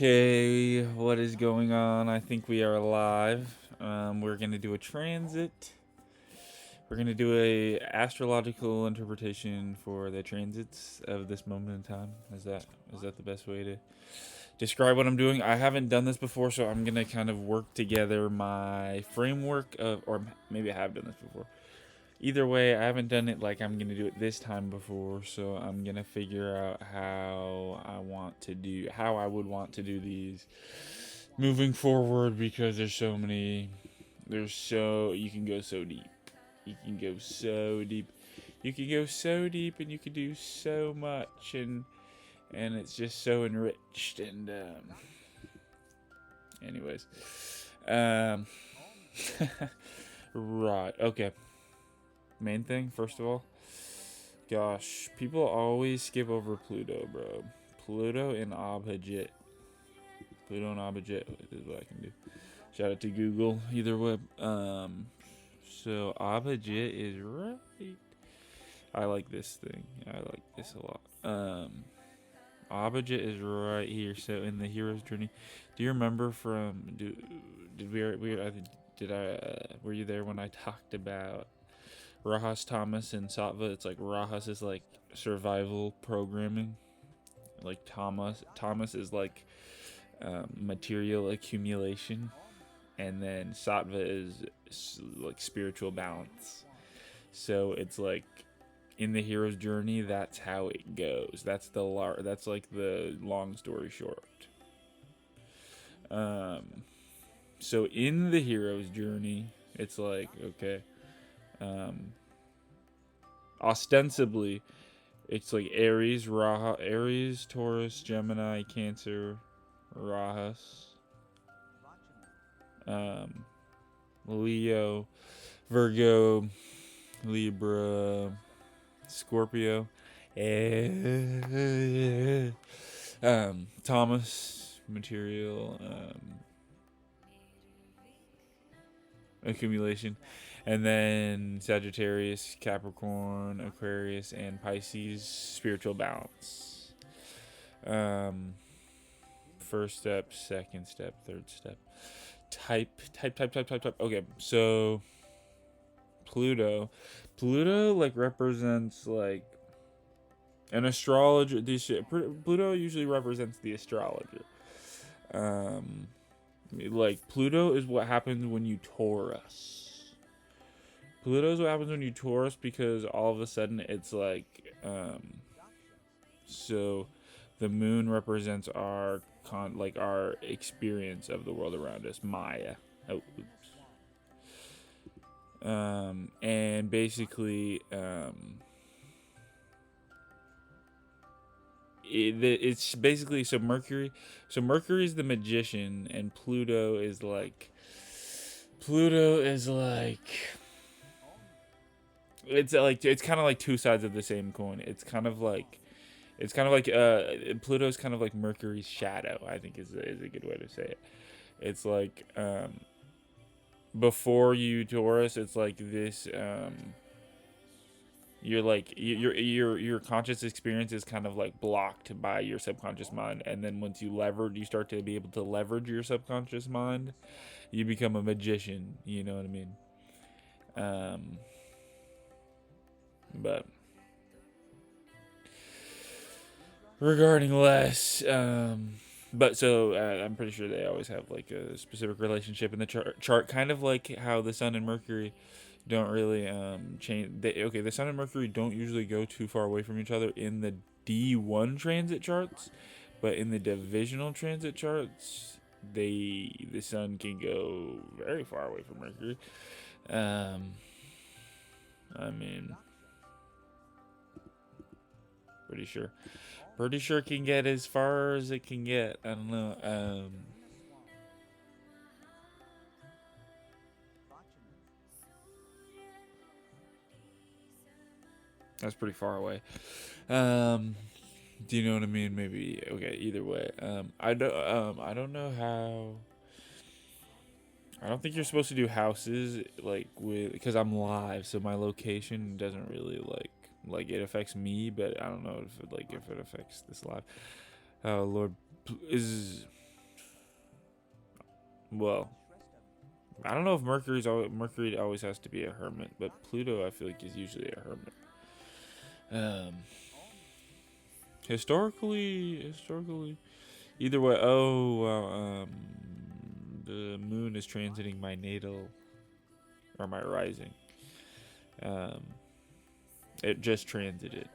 Okay, what is going on? I think we are live. We're gonna do a transit. We're gonna do a astrological interpretation for the transits of this moment in time. Is that the best way to describe what I'm doing? I haven't done this before, so I'm gonna kind of work together my framework of, or maybe I have done this before. Either way, I haven't done it like I'm gonna do it this time before, so I'm gonna figure out how I would want to do these moving forward because you can go so deep. You can go so deep. You can go so deep and you can do so much and it's just so enriched and anyways. Um right. Okay. Main thing first of all. Gosh, people always skip over Pluto, bro. Pluto and Abhijit. Pluto and Abhijit is what I can do. Shout out to Google. Either way. So Abhijit is right. I like this thing. I like this a lot. Abhijit is right here. So in the hero's journey, do you remember from? Did we did I were you there when I talked about Rahas Thomas and Sattva? It's like Rahas is like survival programming. Like Thomas is like material accumulation, and then Sattva is like spiritual balance. So it's like in the hero's journey, that's how it goes. That's like the long story short. Um, so in the hero's journey, it's like okay, um, ostensibly, it's like Aries, Taurus, Gemini, Cancer, Rahas, um, Leo, Virgo, Libra, Scorpio, Thomas, material, accumulation, and then Sagittarius, Capricorn, Aquarius, and Pisces, spiritual balance. Um, First step, second step, third step. Type. Okay, so Pluto like represents like an astrologer. Pluto usually represents the astrologer. Um, like Pluto is what happens when you Taurus. Pluto is what happens when you Taurus because all of a sudden it's like so the moon represents our experience of the world around us, Maya. Oh, oops. And basically it's basically Mercury is the magician and Pluto is like it's kind of like two sides of the same coin. Pluto's kind of like Mercury's shadow, I think is a good way to say it. It's like before you Taurus, it's like this you're like your conscious experience is kind of like blocked by your subconscious mind, and then once you start to be able to leverage your subconscious mind, you become a magician, you know what I mean? um but regarding less but so I'm pretty sure they always have like a specific relationship in the chart, kind of like how the sun and Mercury don't really change. The sun and Mercury don't usually go too far away from each other in the D1 transit charts, but in the divisional transit charts, the sun can go very far away from Mercury. Um, I mean, pretty sure, pretty sure it can get as far as it can get. I don't know. That's pretty far away. Um, do you know what I mean? Maybe okay. Either way, I don't know how. I don't think you're supposed to do houses like with because I'm live, so my location doesn't really like it affects me, but I don't know if it affects this live. Oh Lord, is well, I don't know if Mercury always has to be a hermit, but Pluto I feel like is usually a hermit. Um, historically, either way. Oh, well, the moon is transiting my natal or my rising. Um, it just transited.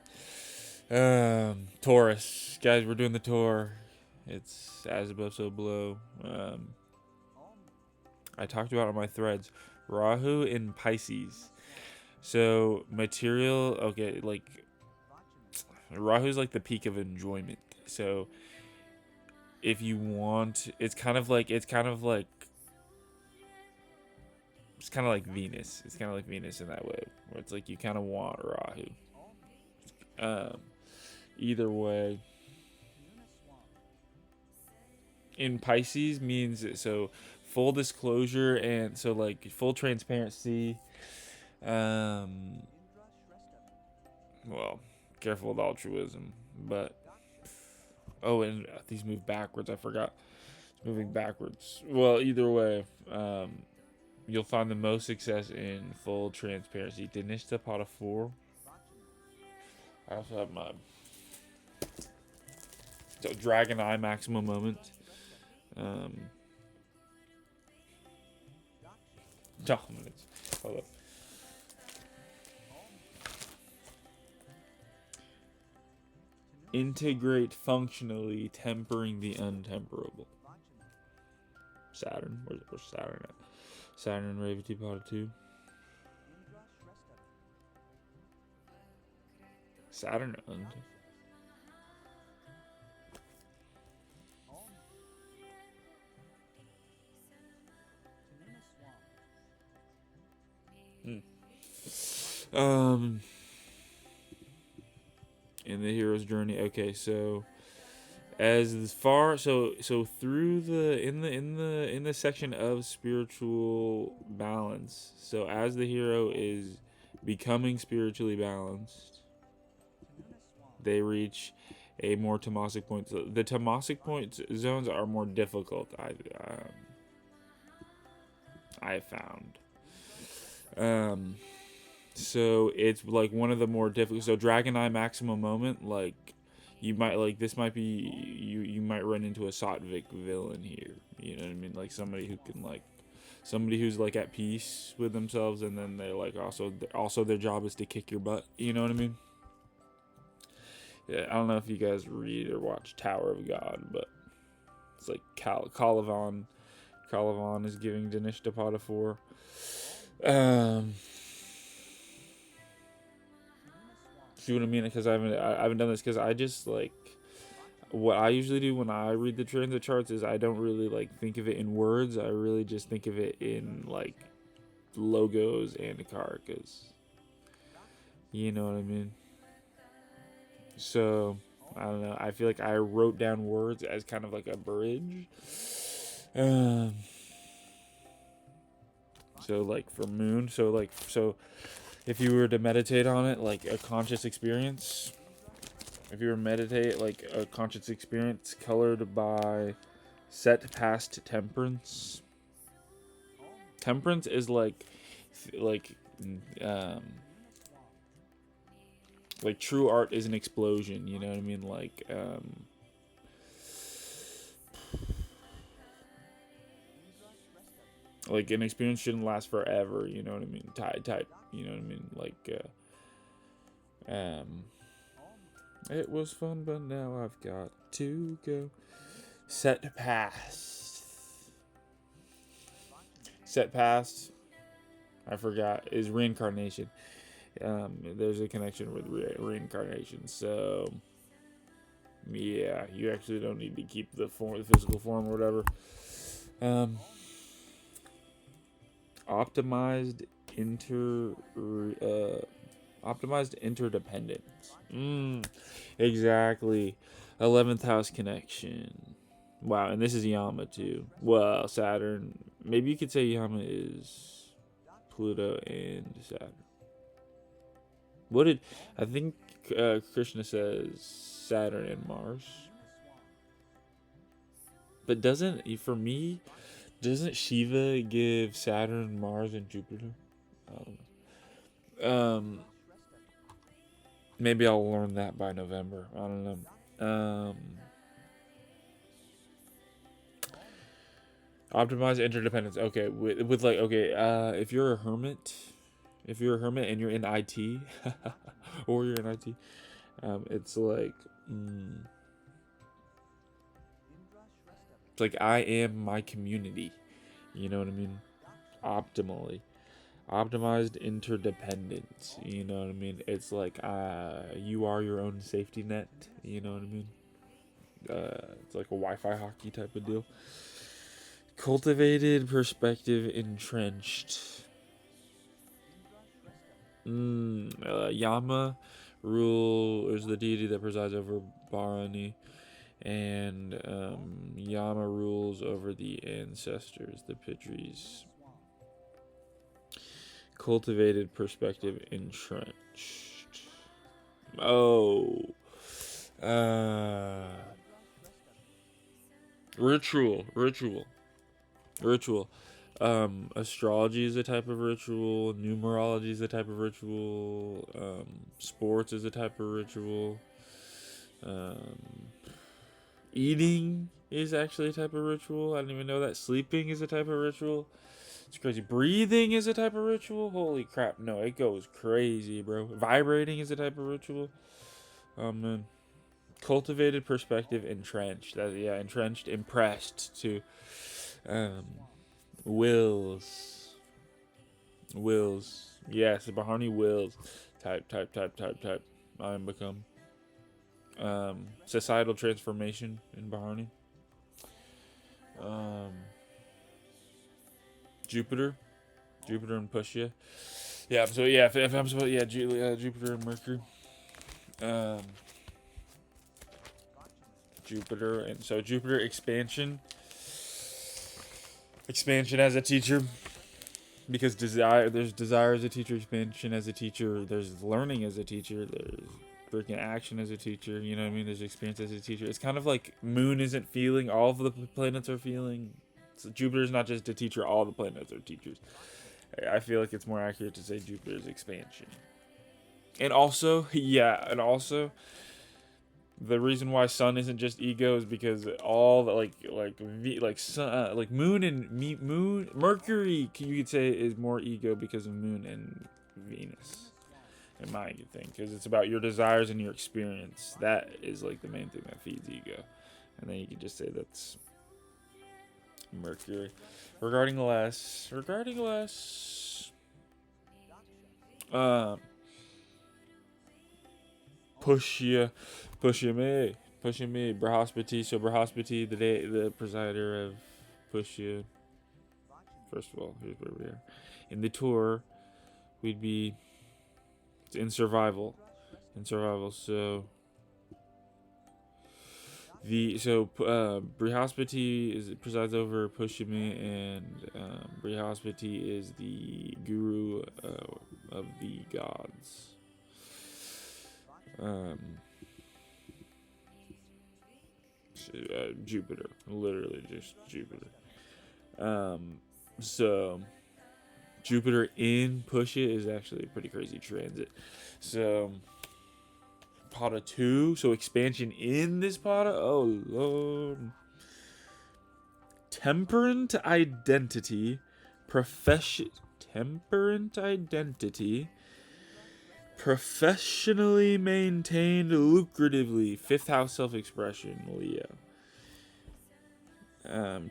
Taurus, guys, we're doing the tour. It's as above, so below. I talked about it on my threads. Rahu in Pisces. So material, okay, like Rahu's like the peak of enjoyment. So if you want, it's kind of like Venus. It's kind of like Venus in that way, where it's like you kind of want Rahu. Um, either way, in Pisces means so full disclosure and so like full transparency. Um, well, careful with altruism, but oh, and these move backwards. I forgot. It's moving backwards. Well, either way, you'll find the most success in full transparency. Dinesh Tapata 4. I also have my Dragon Eye maximum moment. Dominance. Hold up. Integrate functionally, tempering the untemperable. Saturn. Where's Saturn at? Saturn Revati Pada 2. Saturn und. In the hero's journey. Okay, so as far so through the in the section of spiritual balance. So as the hero is becoming spiritually balanced, they reach a more tamasic point. So the tamasic point zones are more difficult. I found. So it's like one of the more difficult. So Dragon Eye maximum moment, like you might like this might be you might run into a Sattvic villain here. You know what I mean? Like somebody who's like at peace with themselves, and then they're like also their job is to kick your butt. You know what I mean? Yeah, I don't know if you guys read or watch Tower of God, but it's like Calivan. Calivan is giving Dinesh Tapata 4. See what I mean? Because I haven't done this because I just like what I usually do when I read the transit charts is I don't really like think of it in words. I really just think of it in like logos and karakas. You know what I mean? So I don't know. I feel like I wrote down words as kind of like a bridge. So like for moon, so if you were to meditate on it like a conscious experience, if you were to meditate like a conscious experience colored by set past temperance. Temperance is like true art is an explosion, you know what I mean? Like an experience shouldn't last forever, you know what I mean? Type, you know what I mean? It was fun, but now I've got to go. Set past. Set past. I forgot. Is reincarnation. There's a connection with reincarnation. So, yeah, you actually don't need to keep the physical form or whatever. Optimized interdependence. Exactly. 11th house connection. Wow, and this is Yama too. Well, Saturn. Maybe you could say Yama is Pluto and Saturn. What did I think? Krishna says Saturn and Mars. But Doesn't Shiva give Saturn, Mars, and Jupiter? I don't know. Maybe I'll learn that by November. I don't know. Optimize interdependence. Okay, with like okay, if you're a hermit, and you're in IT, or you're in IT, it's like it's like I am my community. You know what I mean? Optimally. Optimized interdependence. You know what I mean? It's like you are your own safety net. You know what I mean? It's like a Wi-Fi hockey type of deal. Cultivated perspective entrenched. Yama rule is the deity that presides over Bharani, and Yama rules over the ancestors, the Pitris. Cultivated perspective entrenched. Oh. Ritual. Astrology is a type of ritual. Numerology is a type of ritual. Sports is a type of ritual. Eating is actually a type of ritual. I didn't even know that. Sleeping is a type of ritual. It's crazy. Breathing is a type of ritual. Holy crap. No, it goes crazy, bro. Vibrating is a type of ritual. Man. Cultivated perspective entrenched. Entrenched, impressed to wills. Yes, Bharani wills. Type. I am become. Societal transformation in Bharani. Jupiter and Pushya. Yeah, so yeah, if I'm supposed, Jupiter and Mercury. Jupiter, and so Jupiter expansion as a teacher, because there's desire as a teacher, expansion as a teacher, there's learning as a teacher, there's freaking action as a teacher, you know what I mean, there's experience as a teacher. It's kind of like Moon isn't feeling, all of the planets are feeling. So Jupiter's not just a teacher, all the planets are teachers. I feel like it's more accurate to say Jupiter's expansion. And also the reason why Sun isn't just ego is because all the Moon and Mercury, you could say, is more ego because of Moon and Venus, in my thing, because it's about your desires and your experience. That is like the main thing that feeds ego, and then you could just say that's Mercury. Regarding less, Pushya me, Brahaspati. So Brahaspati, the presider of Pushya. First of all, here's where we are. In the tour, we'd be in survival. So Brihaspati presides over Pushya, and Brihaspati is the guru of the gods. Jupiter, literally just Jupiter. So Jupiter in Pushya is actually a pretty crazy transit. So Pada 2, so expansion in this Pada. Oh lord. Temperate identity, professionally maintained lucratively. 5th house self-expression, Leo.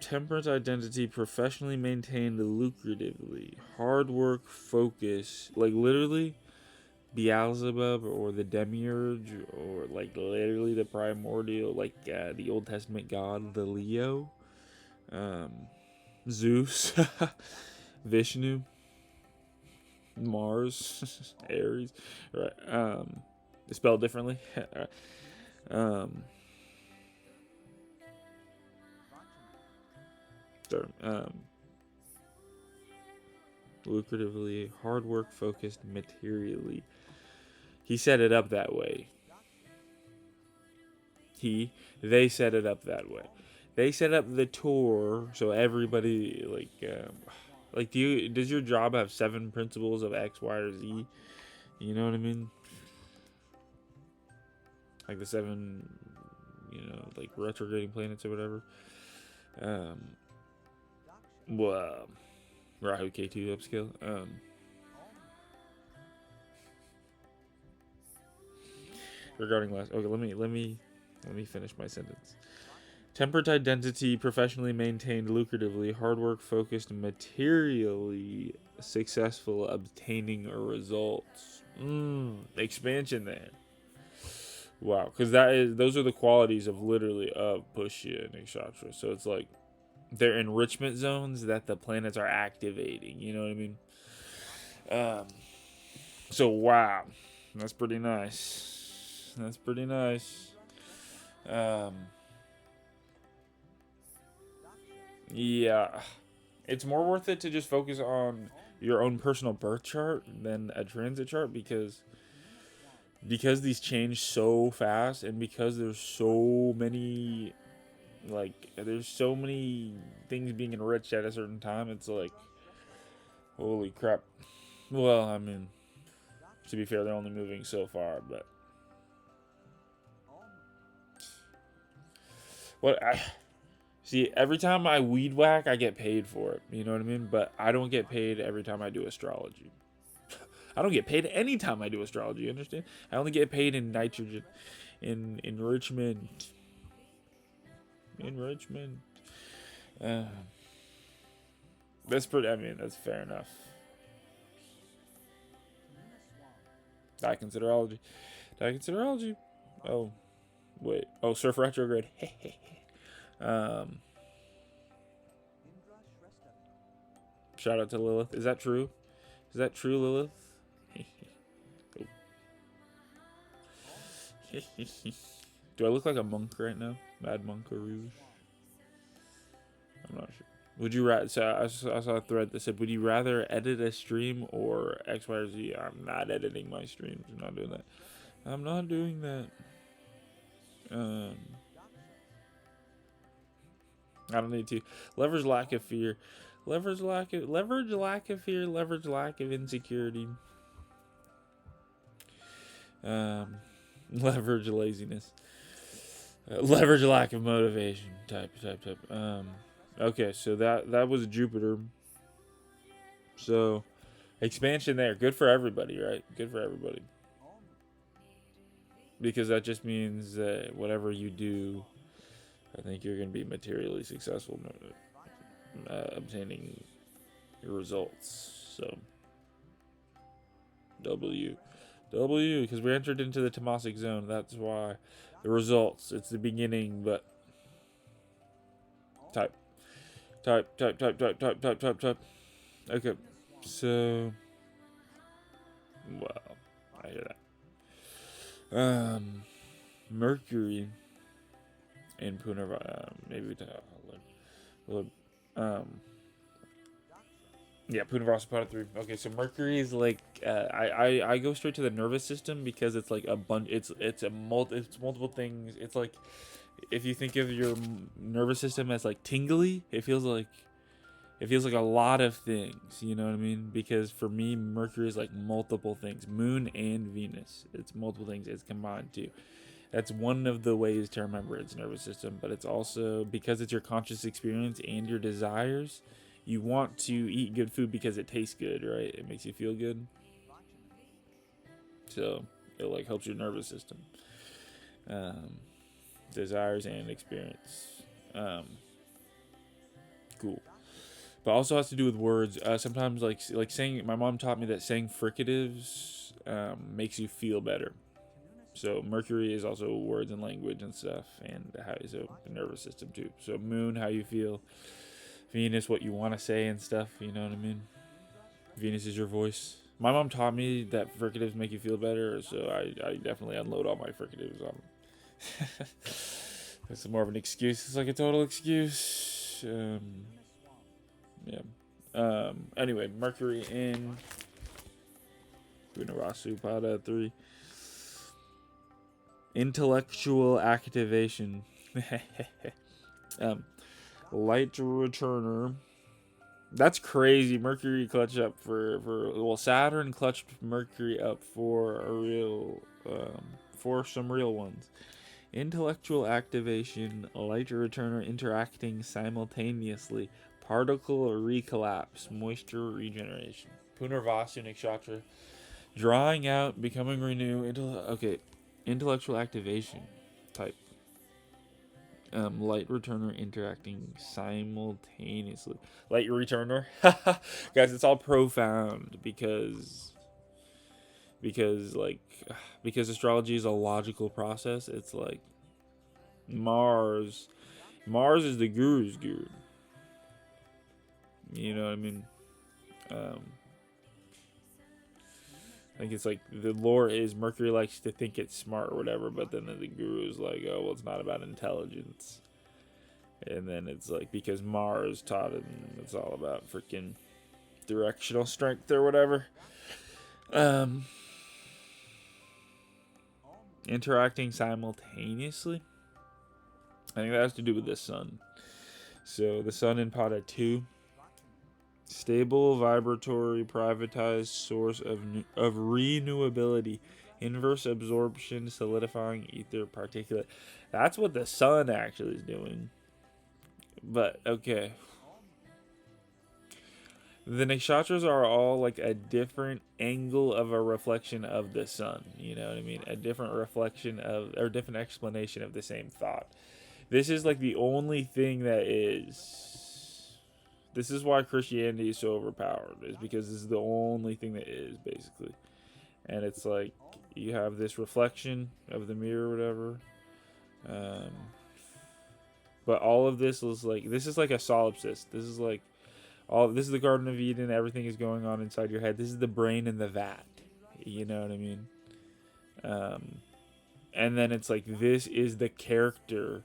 Temperate identity, professionally maintained lucratively. Hard work, focus. Like literally, Beelzebub or the Demiurge, or like literally the primordial, like the Old Testament god, the Leo. Zeus. Vishnu. Mars. Aries. Right. Spelled differently. Lucratively, hard work, focused, materially. He set it up that way. They set it up that way. They set up the tour so everybody like does your job have 7 principles of X, Y, or Z? You know what I mean? Like the 7, like retrograding planets or whatever. Well, Rahu K2 upscale. Regarding last, okay, let me finish my sentence. Temperate identity, professionally maintained, lucratively, hard work focused, materially successful, obtaining results. Expansion there. Wow, because those are the qualities of literally of Pushya and Nakshatra. So it's like they're enrichment zones that the planets are activating. You know what I mean? So wow, that's pretty nice. That's pretty nice. Yeah, it's more worth it to just focus on your own personal birth chart than a transit chart because these change so fast and because there's so many things being enriched at a certain time. It's like, holy crap. Well, I mean, to be fair, they're only moving so far, but what I see, every time I weed whack, I get paid for it. You know what I mean? But I don't get paid every time I do astrology. I don't get paid any time I do astrology. You understand? I only get paid in nitrogen, in enrichment. Uh, that's pretty. I mean, that's fair enough. I considerology. I considerology. Oh, wait. Oh, surf retrograde. um, shout out to Lilith. Is that true? Is that true, Lilith? Do I look like a monk right now? Mad Monk or Rouge? I'm not sure. Would you rather? So I saw a thread that said, "Would you rather edit a stream or X, Y, or Z?" I'm not editing my streams. I'm not doing that. I'm not doing that. I don't need to. Leverage lack of fear. Leverage lack of fear. Leverage lack of insecurity. Leverage laziness. Leverage lack of motivation. Type. Okay, so that was Jupiter. So expansion there. Good for everybody, right? Good for everybody. Because that just means that whatever you do, I think you're going to be materially successful obtaining your results. So W, because we entered into the Tamasic zone. That's why the results. It's the beginning, but type. Okay, so well, I hear that. Mercury in Punarva. Maybe yeah, Punarvasapata 3. Okay, so Mercury is like I go straight to the nervous system because it's like a bunch. It's multiple things. It's like if you think of your nervous system as like tingly, it feels like a lot of things. You know what I mean? Because for me, Mercury is like multiple things. Moon and Venus. It's multiple things. It's combined too. That's one of the ways to remember its nervous system, but it's also because it's your conscious experience and your desires. You want to eat good food because it tastes good, right? It makes you feel good. So it like helps your nervous system. Desires and experience. Cool. But also has to do with words. Sometimes like saying, my mom taught me that saying fricatives makes you feel better. So Mercury is also words and language and stuff, and so the nervous system too. So Moon, how you feel. Venus, what you want to say and stuff. You know what I mean? Venus is your voice. My mom taught me that fricatives make you feel better, so I definitely unload all my fricatives on. It's more of an excuse. It's like a total excuse. Yeah. Anyway, Mercury in Punarvasapata 3. Intellectual activation. Um, Light returner. That's crazy. Mercury clutched up for Saturn clutched Mercury up for a real for some real ones. Intellectual activation, light returner interacting simultaneously, particle recollapse, moisture regeneration. Punarvasu Nakshatra, drawing out, becoming renew. Okay, intellectual activation type. Light returner interacting simultaneously. Light returner, guys, it's all profound because like because astrology is a logical process. It's like Mars Mars is the guru's guru. You know what I mean? Um, I think it's like the lore is Mercury likes to think it's smart or whatever, but then the guru is like, oh, well, it's not about intelligence. And then it's like, because Mars taught him it's all about freaking directional strength or whatever. Um, Interacting simultaneously. I think that has to do with the sun. So the sun in Pada 2. Stable, vibratory, privatized source of renewability. Inverse absorption, solidifying ether particulate. That's what the sun actually is doing. But, okay. The nakshatras are all like a different angle of a reflection of the sun. You know what I mean? A different reflection of, or different explanation of the same thought. This is like the only thing that is. This is why Christianity is so overpowered, is because this is the only thing that is, basically. And it's like, you have this reflection of the mirror or whatever. Um, but all of this is like a solipsist. This is the Garden of Eden. Everything is going on inside your head. This is the brain in the vat. You know what I mean? And then it's like, this is the character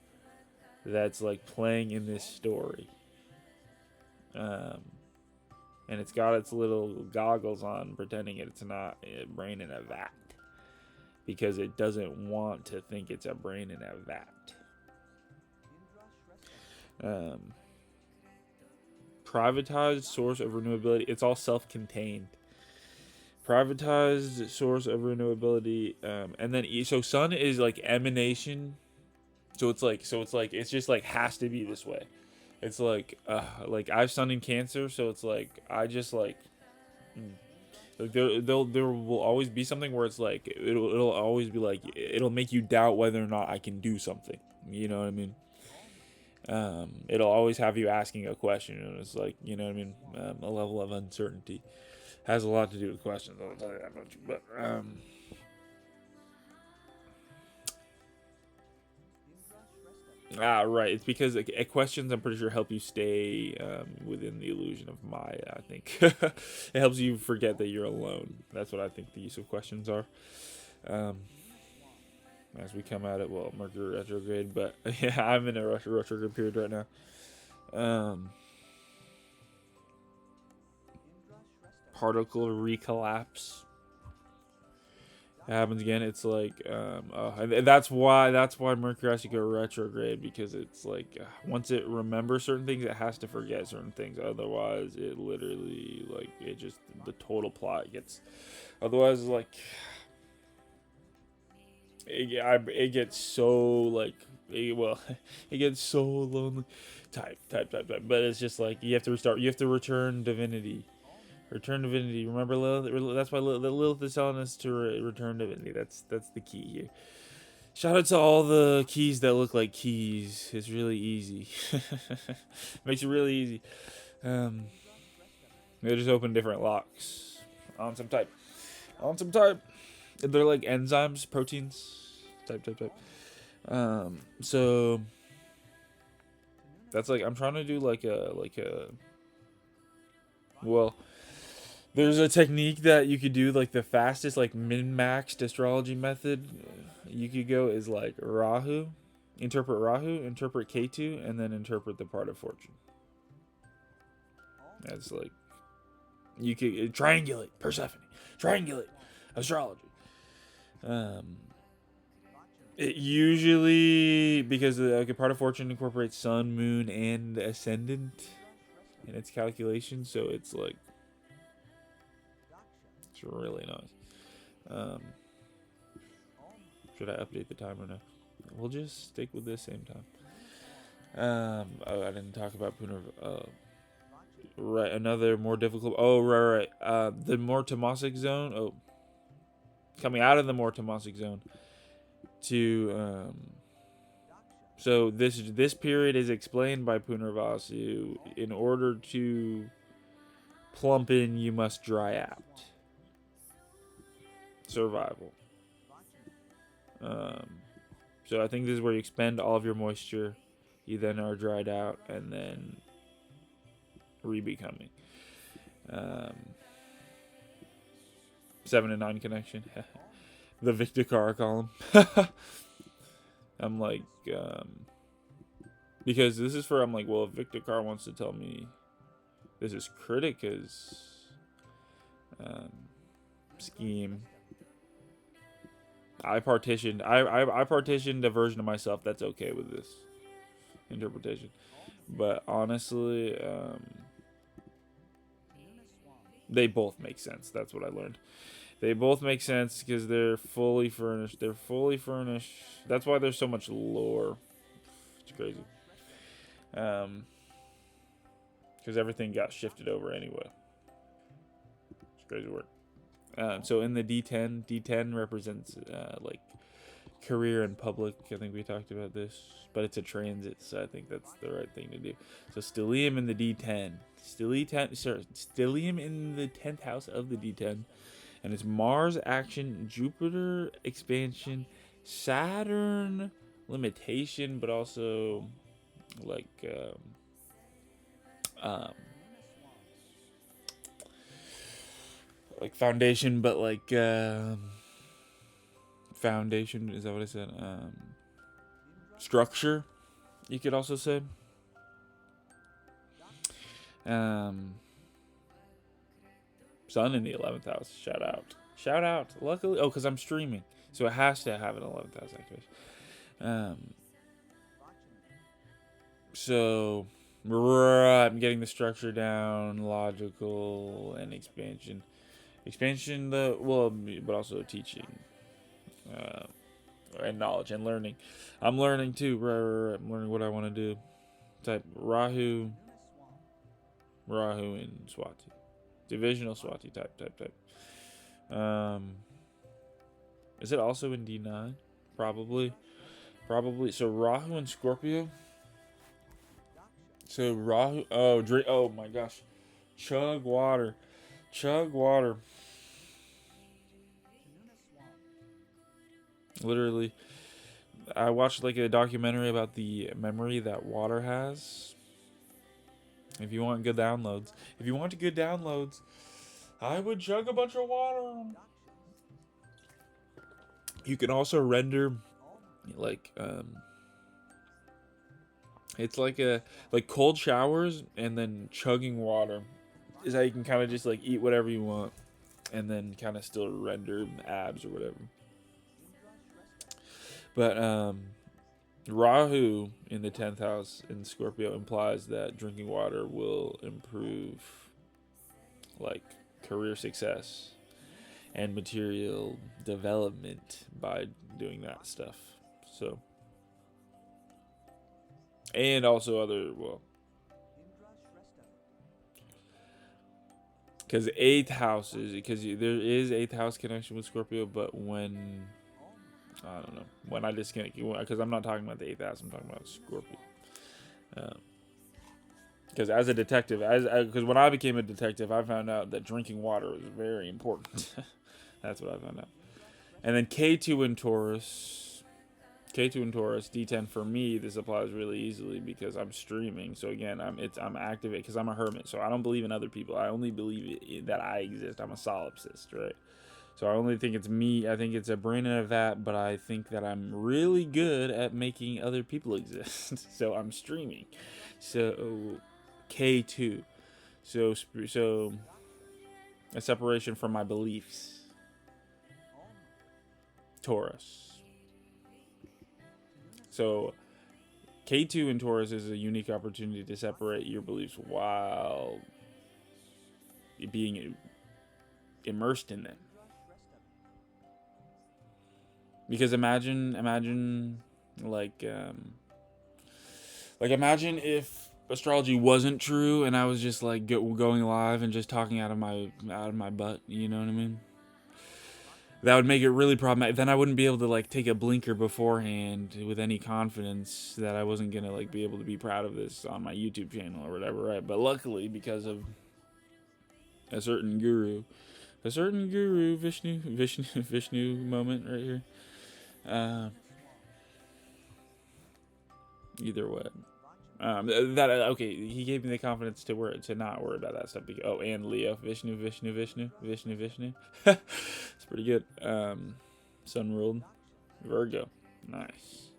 that's like playing in this story. And it's got its little goggles on, pretending it's not a brain in a vat, because it doesn't want to think it's a brain in a vat. Privatized source of renewability. It's all self-contained. Privatized source of renewability, and then so sun is like emanation. So it's just like has to be this way. It's like I have sun in Cancer, so it's like I just like. There will always be something where it's like it'll always be like it'll make you doubt whether or not I can do something. You know what I mean? It'll always have you asking a question, and it's like, you know what I mean, a level of uncertainty has a lot to do with questions. I'll tell you that much. But right, it's because questions, I'm pretty sure, help you stay within the illusion of Maya. I think it helps you forget that you're alone. That's what I think the use of questions are. As we come at it, well, Mercury retrograde, but yeah, I'm in a retrograde period right now. Particle recollapse happens again. It's like, and that's why Mercury has to go retrograde, because it's like once it remembers certain things, it has to forget certain things. Otherwise, it literally like it just the total plot gets. Otherwise, like it gets so like it gets so lonely. Type. But it's just like you have to restart. You have to return divinity. Return divinity. Remember Lilith? That's why Lilith is telling us to return divinity. That's the key here. Shout out to all the keys that look like keys. It's really easy. Makes it really easy. They just open different locks on some type. They're like enzymes, proteins. Type. So that's like, I'm trying to do like a well, there's a technique that you could do, like the fastest, like min-maxed astrology method you could go is like Rahu, interpret Ketu, and then interpret the part of fortune. That's like, you could triangulate Persephone, triangulate astrology. It usually, because the part of fortune incorporates sun, moon, and ascendant in its calculation, so it's like it's really nice. Um, should I update the timer now? We'll just stick with this same time. Oh, I didn't talk about Puner. Right, another more difficult. Oh, right. The more Tomasic zone. Oh, coming out of the more Tomasic zone to So this period is explained by Punarvasu. In order to plump in, you must dry out. Survival. So I think this is where you expend all of your moisture. You then are dried out and then re-becoming. 7 and 9 connection. The Victor column. I'm like, because this is for, I'm like, well, if Victor Carr wants to tell me this is Critica's scheme, I partitioned a version of myself that's okay with this interpretation. But honestly, they both make sense. That's what I learned. They both make sense because they're fully furnished. They're fully furnished. That's why there's so much lore. It's crazy. Because everything got shifted over anyway. It's crazy work. So in the D10 represents like career and public. I think we talked about this, but it's a transit, so I think that's the right thing to do. So stellium in the D10. Stellium in the 10th house of the D10. And it's Mars action, Jupiter expansion, Saturn limitation, but also like foundation, but like foundation, is that what I said? Structure, you could also say. Sun in the 11th house. Shout out. Luckily, because I'm streaming, so it has to have an 11th house activation. So I'm getting the structure down, logical and expansion. Expansion, but also teaching, and knowledge and learning. I'm learning too. I'm learning what I want to do. Type Rahu in Swati. Divisional Swati type. Is it also in D9? Probably. So Rahu and Scorpio. So Rahu. Oh, drink. Oh my gosh. Chug water. Literally, I watched like a documentary about the memory that water has. If you want good downloads, I would chug a bunch of water. You can also render like it's like cold showers and then chugging water is how you can kind of just like eat whatever you want and then kind of still render abs or whatever. But Rahu in the 10th house in Scorpio implies that drinking water will improve like career success and material development by doing that stuff. So, and also other, because 8th house because there is 8th house connection with Scorpio, but when I don't know, when I disconnect, because I'm not talking about the 8th house, I'm talking about Scorpio. Because as a detective, because when I became a detective, I found out that drinking water is very important. That's what I found out. And then K2 in Taurus, D10 for me. This applies really easily because I'm streaming. So again, I'm activated because I'm a hermit. So I don't believe in other people. I only believe that I exist. I'm a solipsist, right? So I only think it's me. I think it's a brain and a vat, but I think that I'm really good at making other people exist. So I'm streaming. So K2. So a separation from my beliefs. Taurus. So K2 in Taurus is a unique opportunity to separate your beliefs while being immersed in them. Because imagine imagine if astrology wasn't true and I was just like going live and just talking out of my butt. You know what I mean? That would make it really problematic. Then I wouldn't be able to like take a blinker beforehand with any confidence that I wasn't gonna like be able to be proud of this on my YouTube channel or whatever, right? But luckily, because of a certain guru, Vishnu moment right here. Either way, okay. He gave me the confidence to not worry about that stuff. And Leo, Vishnu. It's pretty good. Sun ruled Virgo, nice.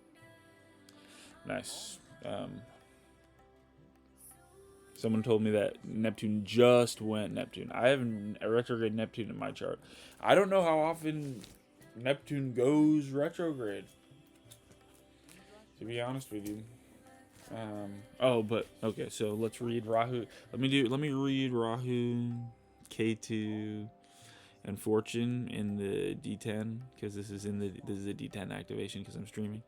Someone told me that Neptune just went Neptune. I have a retrograde Neptune in my chart. I don't know how often Neptune goes retrograde, to be honest with you. Okay, so let's read Rahu. Let me read Rahu, K2, and Fortune in the D10, because this is a D10 activation because I'm streaming.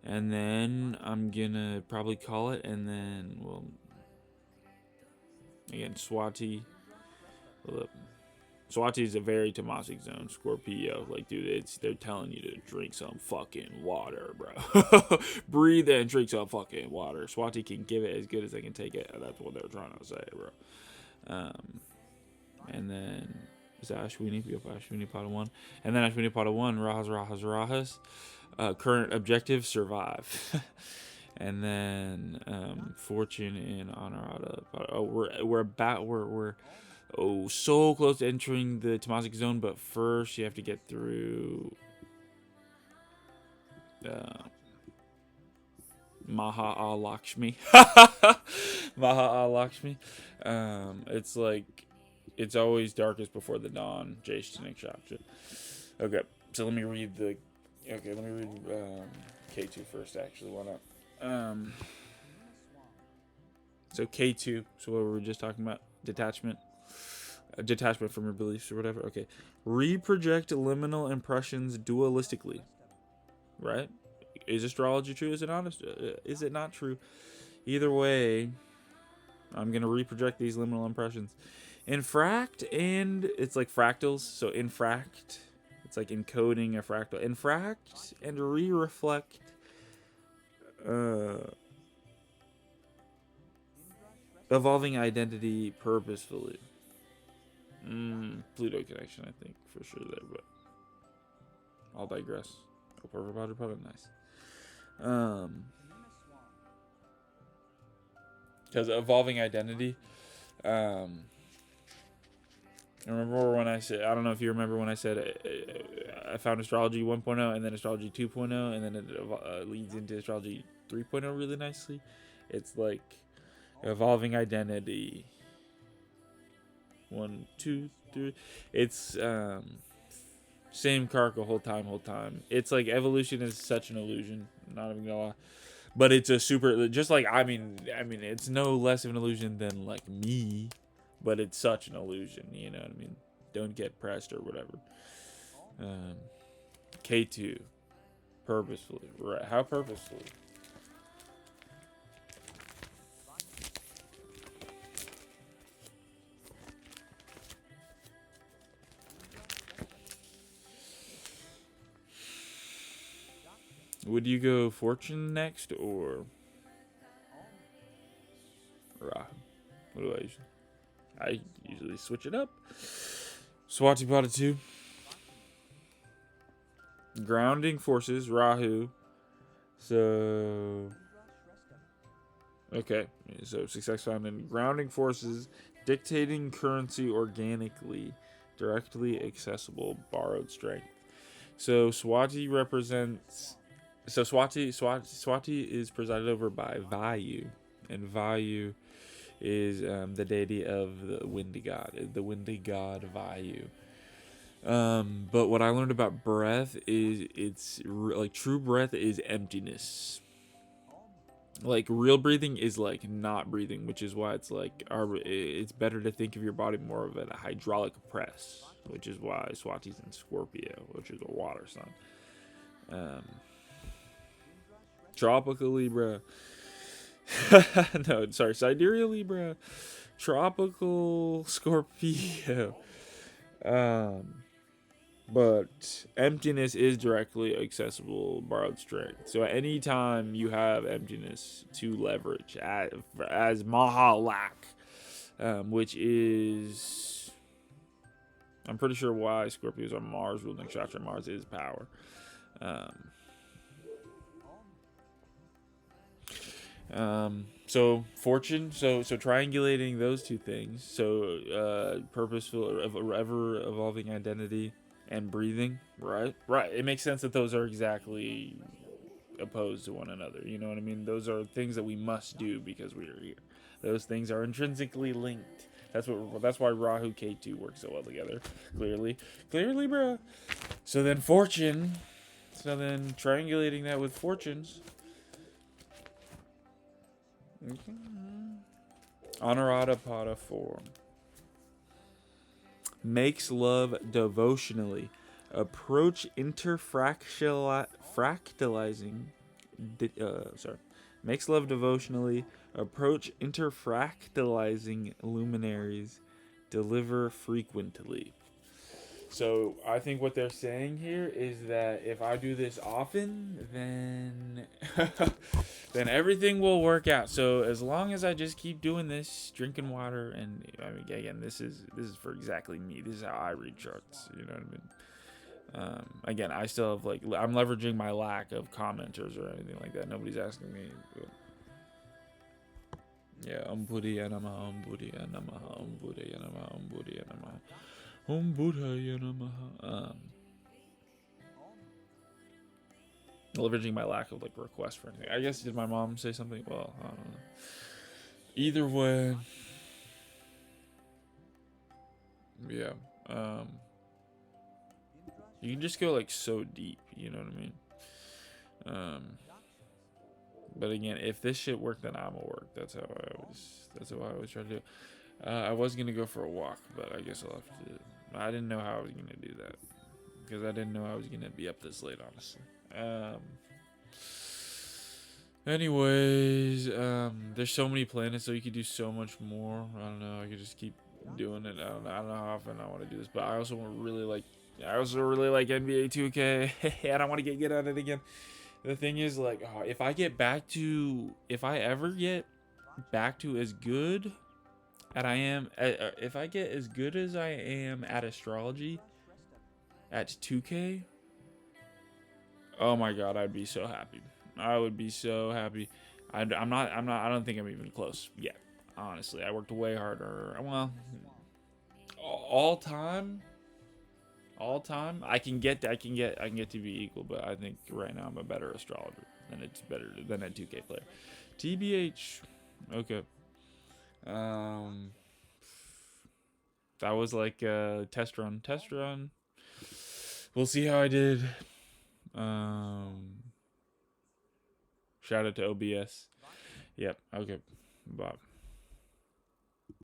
And then I'm gonna probably call it, and then again, Swati. Swati is a very Tomasic zone, Scorpio. Like, dude, they're telling you to drink some fucking water, bro. Breathe and drink some fucking water. Swati can give it as good as they can take it. That's what they're trying to say, bro. And then is that Ashwini? We go for Ashwini Pada 1. And then Ashwini Pada 1, Rahas. Current objective, survive. And then Fortune in Honorata. We're so close to entering the Tomasic zone, but first you have to get through Maha-Lakshmi. Maha-Lakshmi. It's like, it's always darkest before the dawn. Jaish Nikshaksha. Okay, so let me read K2 first, actually. Why not? So K2, so what were we just talking about? Detachment from your beliefs or whatever. Okay. Reproject liminal impressions dualistically. Right? Is astrology true? Is it honest? Is it not true? Either way, I'm going to reproject these liminal impressions. Infract, and it's like fractals. So infract, it's like encoding a fractal. Infract and re-reflect evolving identity purposefully. Pluto connection, I think, for sure there, but I'll digress. Nice. Because evolving identity, I remember when I said, I don't know if you remember when I said I found astrology 1.0 and then astrology 2.0 and then it leads into astrology 3.0 really nicely. It's like evolving identity 1, 2, 3. It's same Kark the whole time. It's like evolution is such an illusion. Not even gonna lie. But it's a super, just like, I mean, it's no less of an illusion than like me, but it's such an illusion, you know what I mean? Don't get pressed or whatever. K2, purposefully, right? How purposefully? Would you go Fortune next or Rahu? What do I usually? I usually switch it up. Swati Pada 2. Grounding forces, Rahu. So, okay. So success found in grounding forces, dictating currency organically, directly accessible, borrowed strength. So Swati represents. So Swati is presided over by Vayu, and Vayu is the deity of the windy god Vayu. But what I learned about breath is like true breath is emptiness. Like real breathing is like not breathing, which is why it's like it's better to think of your body more of a hydraulic press, which is why Swati's in Scorpio, which is a water sign. Tropical Libra. No, sorry, Sidereal Libra. Tropical Scorpio. But emptiness is directly accessible borrowed strength. So anytime you have emptiness to leverage as Mahalak, which is, I'm pretty sure why Scorpios are Mars ruled nakshatra. Mars is power. So fortune, so triangulating those two things, so purposeful, ever evolving identity, and breathing, right? It makes sense that those are exactly opposed to one another. You know what I mean? Those are things that we must do because we are here. Those things are intrinsically linked. That's why Rahu Ketu work so well together. Clearly, bro. So then fortune. So then triangulating that with fortunes. Honorata Pada 4. Makes love devotionally. Approach fractalizing. Makes love devotionally. Approach interfractalizing luminaries. Deliver frequently. So I think what they're saying here is that if I do this often, then then everything will work out. So as long as I just keep doing this, drinking water, and I mean, again, this is for exactly me. This is how I read charts. You know what I mean? Again, I still have I'm leveraging my lack of commenters or anything like that. Nobody's asking me. But yeah, Buddhaya Namaha, Buddhaya Namaha, Buddhaya Namaha, Buddhaya Namaha. Buddhaya Namaha. Leveraging my lack of requests for anything. I guess, did my mom say something? Well, I don't know. Either way, yeah. You can just go so deep. You know what I mean? But again, if this shit worked, then I'ma work. That's how I always try to do it. I was gonna go for a walk, but I guess I'll have to do it. I didn't know how I was gonna do that because I didn't know I was gonna be up this late, honestly. Anyways, there's so many planets, so you could do so much more. I don't know. I could just keep doing it. I don't know how often I want to do this, but I also really like NBA 2K. And I want to get good at it again. The thing is, if I ever get back to as good as I am, if I get as good as I am at astrology at 2K, oh my god, I'd be so happy. I would be so happy. I don't think I'm even close yet. Honestly, I worked way harder. Well, all time, I can get to be equal, but I think right now I'm a better astrologer than it's better than a 2K player. TBH, okay. That was like a test run. We'll see how I did. Shout out to OBS. Yep. Okay. Bye.